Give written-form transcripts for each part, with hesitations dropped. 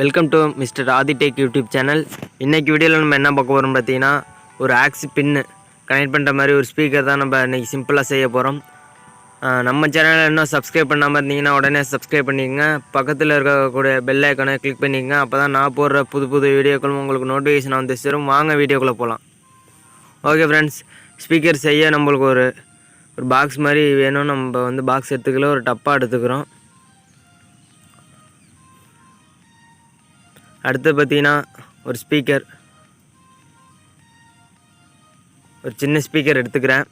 Welcome to mister Aadhi tech YouTube channel. இன்றைக்கி வீடியோவில் நம்ம என்ன பார்க்க போகிறோம் பார்த்தீங்கன்னா, ஒரு ஆக்ஸ் பின்னு கனெக்ட் பண்ணுற மாதிரி ஒரு ஸ்பீக்கர் தான் நம்ம இன்றைக்கி சிம்பிளாக செய்ய போகிறோம். நம்ம சேனலில் இன்னும் சப்ஸ்கிரைப் பண்ணாமல் இருந்தீங்கன்னா உடனே சப்ஸ்கிரைப் பண்ணிக்கங்க. பக்கத்தில் இருக்கக்கூடிய பெல் ஐக்கானை கிளிக் பண்ணிக்கங்க. அப்போ தான் நான் போடுற புது புது வீடியோக்களும் உங்களுக்கு நோட்டிஃபிகேஷன் வந்து சேரும். வாங்க வீடியோக்குள்ளே போகலாம். ஓகே ஃப்ரெண்ட்ஸ், ஸ்பீக்கர் செய்ய நம்மளுக்கு ஒரு பாக்ஸ் மாதிரி வேணும். நம்ம வந்து பாக்ஸ் எடுத்துக்கல, ஒரு டப்பா எடுத்துக்கிறோம். அடுத்து பார்த்தீங்கன்னா ஒரு ஸ்பீக்கர், ஒரு சின்ன ஸ்பீக்கர் எடுத்துக்கிறேன்.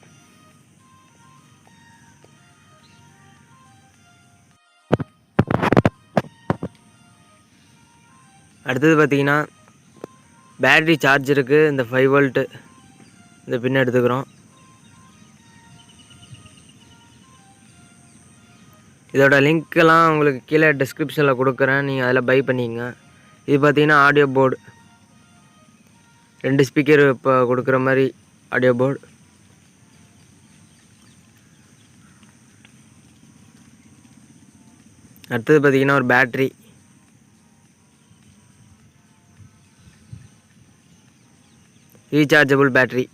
அடுத்தது பார்த்தீங்கன்னா பேட்ரி சார்ஜருக்கு இந்த 5 வோல்ட்டு இந்த பின் எடுத்துக்கிறோம். இதோட லிங்க்கெல்லாம் உங்களுக்கு கீழே டிஸ்கிரிப்ஷனில் கொடுக்குறேன், நீங்கள் அதில் பை பண்ணிக்கங்க. இது பார்த்தீங்கன்னா ஆடியோ போர்டு, 2 ஸ்பீக்கர் இப்போ கொடுக்குற மாதிரி ஆடியோ போர்டு. அடுத்தது பார்த்தீங்கன்னா ஒரு பேட்ரி, ரீசார்ஜபிள் பேட்ரி.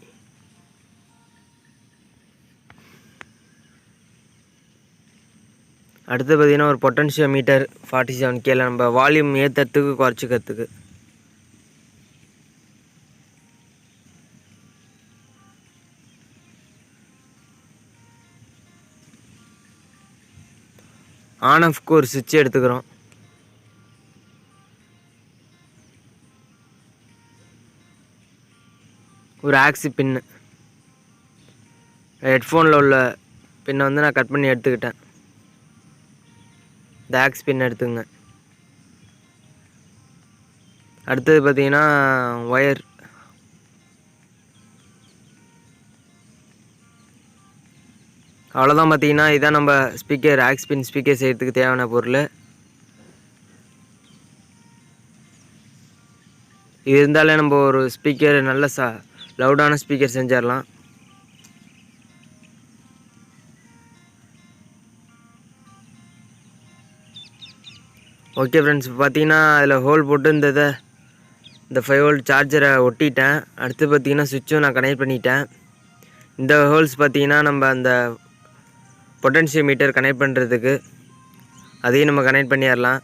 அடுத்து பார்த்தீங்கன்னா ஒரு பொட்டன்ஷியோ மீட்டர் 47K நம்ம வால்யூம் ஏற்றுறதுக்கு குறைச்சிக்கிறதுக்கு. ஆன் ஆஃப்க்கு ஒரு சுவிட்ச் எடுத்துக்கிறோம். ஒரு ஆக்சி பின்னு, ஹெட்ஃபோனில் உள்ள பின்னை வந்து நான் கட் பண்ணி எடுத்துக்கிட்டேன். இந்த ஆக்ஸ் பின் எடுத்துங்க. அடுத்தது பார்த்தீங்கன்னா ஒயர், அவ்வளோதான். பார்த்தீங்கன்னா இதான் நம்ம ஸ்பீக்கர், ஆக்ஸ் பின் ஸ்பீக்கர் செய்கிறதுக்கு தேவையான பொருள். இது இருந்தாலே நம்ம ஒரு ஸ்பீக்கர் நல்ல லவுடான ஸ்பீக்கர் செஞ்சிடலாம். ஓகே ஃப்ரெண்ட்ஸ், இப்போ பார்த்தீங்கன்னா அதில் ஹோல் போட்டு இந்த 5 வோல்ட் சார்ஜரை ஒட்டிட்டேன். அடுத்து பார்த்தீங்கன்னா சுவிட்சும் நான் கனெக்ட் பண்ணிட்டேன். இந்த ஹோல்ஸ் பார்த்தீங்கன்னா நம்ம அந்த பொட்டன்ஷியோ மீட்டர் கனெக்ட் பண்ணுறதுக்கு, அதையும் நம்ம கனெக்ட் பண்ணிடலாம்.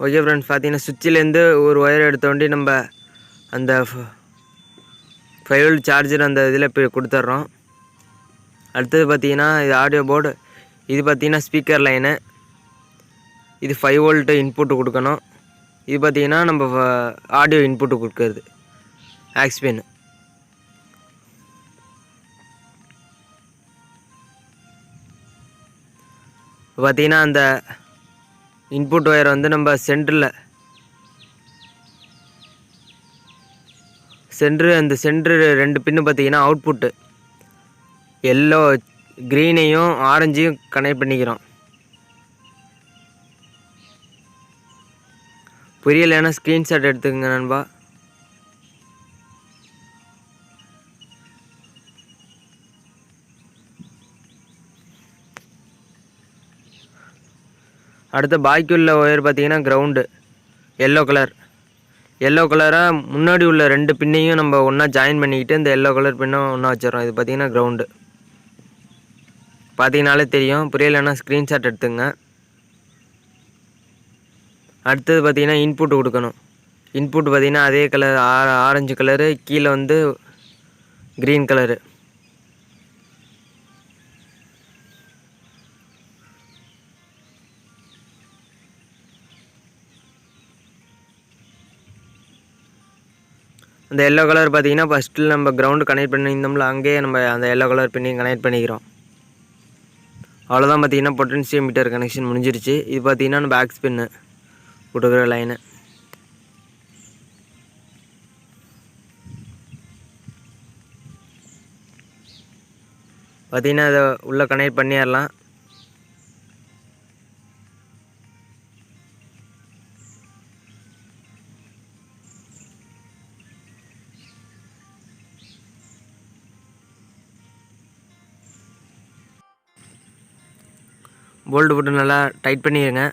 ஓகே ஃப்ரெண்ட்ஸ், பார்த்தீங்கன்னா சுவிட்சிலேருந்து ஒரு ஒயர் எடுத்தோண்டி நம்ம அந்த 5 வோல்ட் சார்ஜர் அந்த இதில் போய் கொடுத்துட்றோம். அடுத்தது பார்த்தீங்கன்னா இது ஆடியோ போர்டு, இது பார்த்தீங்கன்னா ஸ்பீக்கர் லைனு, இது 5 வோல்ட்டு இன்புட்டு கொடுக்கணும். இது பார்த்தீங்கன்னா நம்ம ஆடியோ இன்புட்டு கொடுக்குறது ஆக்ஸ் பின். பார்த்தீங்கன்னா அந்த இன்புட் ஒயர் வந்து நம்ம சென்டரில் அந்த சென்ட்ரு 2 பின்னு பார்த்தீங்கன்னா அவுட்புட்டு எல்லோ, க்ரீனையும் ஆரஞ்சையும் கனெக்ட் பண்ணிக்கிறோம். புரியலைன்னா ஸ்க்ரீன்ஷாட் எடுத்துக்கங்க நண்பா. அடுத்த பாக்கி உள்ள ஒயர் பார்த்தீங்கன்னா கிரவுண்டு, எல்லோ கலராக முன்னாடி உள்ள 2 பின்னையும் நம்ம ஒன்றா ஜாயின் பண்ணிக்கிட்டு இந்த எல்லோ கலர் பின்னும் ஒன்றா வச்சிடறோம். இது பார்த்தீங்கன்னா கிரவுண்டு. பார்த்தீங்கனாலே தெரியும், புரியலைன்னா ஸ்க்ரீன்ஷாட் எடுத்துங்க. அடுத்தது பார்த்தீங்கன்னா இன்புட் கொடுக்கணும். இன்புட் பார்த்தீங்கன்னா அதே கலர், ஆரஞ்சு கலரு, கீழே வந்து க்ரீன் கலரு. அந்த எல்லோ கலர் பார்த்தீங்கன்னா ஃபஸ்ட்டில் நம்ம கிரவுண்டு கனெக்ட் பண்ணியிருந்தோம்ல, அங்கேயே நம்ம அந்த எல்லோ கலர் பின்னையும் கனெக்ட் பண்ணிக்கிறோம். அவ்வளோதான். பார்த்தீங்கன்னா பொட்டன்ஷியோ மீட்டர் கனெக்ஷன் முடிஞ்சிருச்சு. இது பார்த்தீங்கன்னா நம்ம ஆக்ஸ் பின்னு கொடுக்குற லைனு. பார்த்தீங்கன்னா அதை உள்ளே கனெக்ட் பண்ணிடலாம். போல்டு போட்டு நல்லா டைட் பண்ணிடுங்க.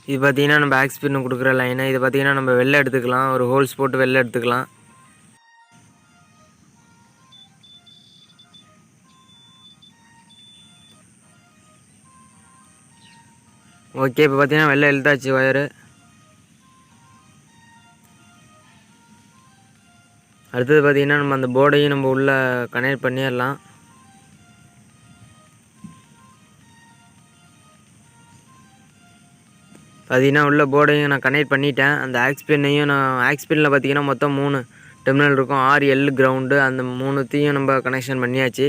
இது பார்த்தீங்கன்னா நம்ம ஆக்ஸ் பின்னு கொடுக்குற லைனு. இது பார்த்தீங்கன்னா நம்ம வெளில எடுத்துக்கலாம், ஒரு ஹோல்ஸ் போட்டு வெளில எடுத்துக்கலாம். ஓகே, இப்போ பார்த்தீங்கன்னா வெளில இழுத்தாச்சு ஒயரு. அடுத்தது பார்த்தீங்கன்னா நம்ம அந்த போர்டையும் நம்ம உள்ளே கனெக்ட் பண்ணிடலாம். பார்த்தீங்கன்னா உள்ள போர்டையும் நான் கனெக்ட் பண்ணிட்டேன். அந்த ஆக்ஸ் பின்னையும் ஆக்ஸ் பின்னில் பார்த்தீங்கன்னா மொத்தம் 3 டெர்மினல் இருக்கும். RL கிரவுண்டு, அந்த 3த்தையும் நம்ம கனெக்ஷன் பண்ணியாச்சு.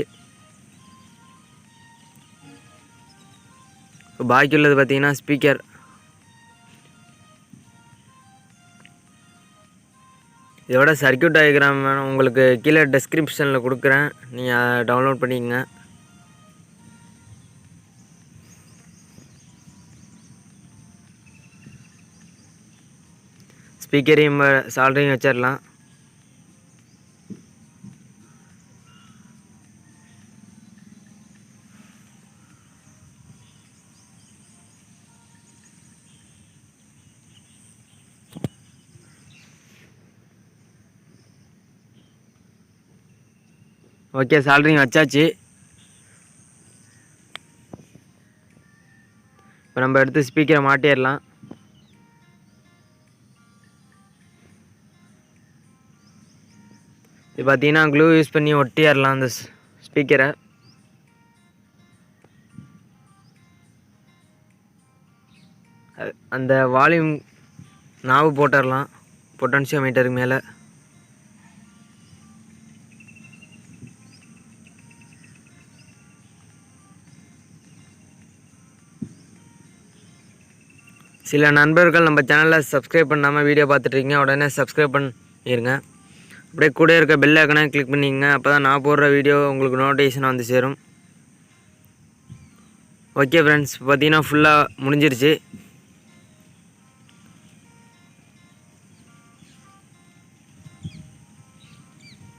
இப்போ பாக்கி உள்ளது பார்த்தீங்கன்னா ஸ்பீக்கர். இதோட சர்க்யூட் டயக்ராம் உங்களுக்கு கீழே டெஸ்கிரிப்ஷனில் கொடுக்குறேன், நீங்கள் டவுன்லோட் பண்ணிக்கங்க. ஸ்பீக்கரையும் சால்டரையும் வச்சிடலாம். ஓகே, சால்டரிங் வச்சாச்சு. இப்போ நம்ம எடுத்து ஸ்பீக்கரை மாட்டிடலாம். இது பார்த்தீங்கன்னா க்ளூ யூஸ் பண்ணி ஒட்டிடலாம் அந்த ஸ்பீக்கரை. அந்த வால்யூம் நாவு போட்டுடலாம் பொட்டன்ஷியோமீட்டருக்கு மேலே. சில நண்பர்கள் நம்ம சேனலில் சப்ஸ்கிரைப் பண்ணாமல் வீடியோ பார்த்துட்ருக்கீங்க, உடனே சப்ஸ்கிரைப் பண்ணிடுங்க. அப்படியே கூட இருக்க பெல் ஐக்கனை கிளிக் பண்ணிக்கங்க. அப்போ தான் நான் போடுற வீடியோ உங்களுக்கு நோட்டிஃபிகேஷன் வந்து சேரும். ஓகே ஃப்ரெண்ட்ஸ், பார்த்தீங்கன்னா ஃபுல்லாக முடிஞ்சிருச்சு.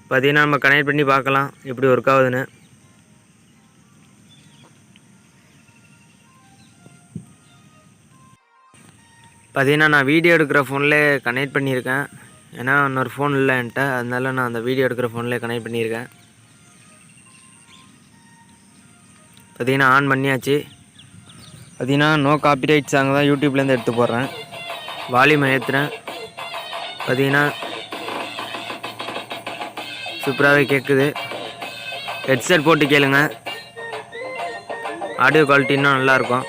பார்த்தீங்கன்னா நம்ம கனெக்ட் பண்ணி பார்க்கலாம் எப்படி ஒர்க் ஆகுதுன்னு. பார்த்தீங்கன்னா நான் வீடியோ எடுக்கிற ஃபோன்லேயே கனெக்ட் பண்ணியிருக்கேன். ஏன்னா இன்னொரு ஃபோன் இல்லை என்கிட்ட, அதனால நான் அந்த வீடியோ எடுக்கிற ஃபோன்லேயே கனெக்ட் பண்ணியிருக்கேன். பார்த்தீங்கன்னா ஆன் பண்ணியாச்சு. பார்த்தீங்கன்னா நோ காப்பிரைட் சாங் தான் யூடியூப்லேருந்து எடுத்து போடுறேன். வால்யூம் ஏற்றுறேன். பார்த்தீங்கன்னா சூப்பராகவே கேட்குது. ஹெட்செட் போட்டு கேளுங்க, ஆடியோ குவாலிட்டி இன்னும் நல்லாயிருக்கும்.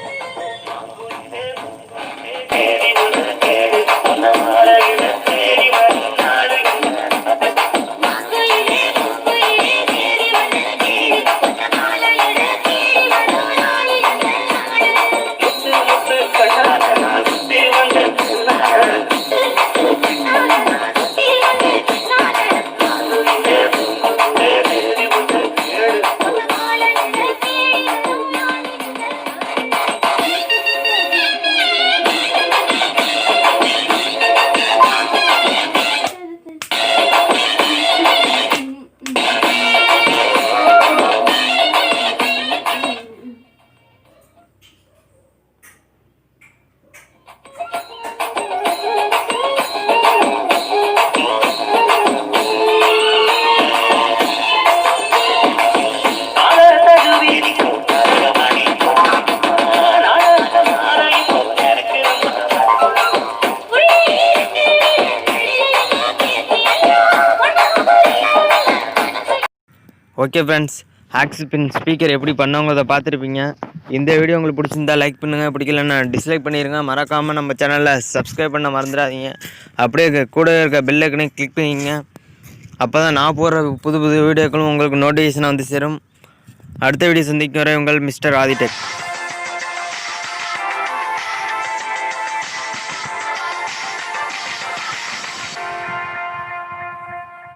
ஓகே ஃப்ரெண்ட்ஸ், ஆக்ஸ் பின் ஸ்பீக்கர் எப்படி பண்ணவங்கிறத பார்த்துருப்பீங்க. இந்த வீடியோ உங்களுக்கு பிடிச்சிருந்தா லைக் பண்ணுங்கள், பிடிக்கலன்னா டிஸ்லைக் பண்ணிடுங்க. மறக்காமல் நம்ம சேனலில் சப்ஸ்கிரைப் பண்ண மறந்துடாதீங்க. அப்படியே கூட இருக்க பெல் ஐக்கனை கிளிக் பண்ணிங்க. அப்போ தான் நான் போடுற புது புது வீடியோக்களும் உங்களுக்கு நோட்டிஃபிகேஷனாக வந்து சேரும். அடுத்த வீடியோ சந்திக்கும் வரை உங்கள் மிஸ்டர் ஆதிடெக்.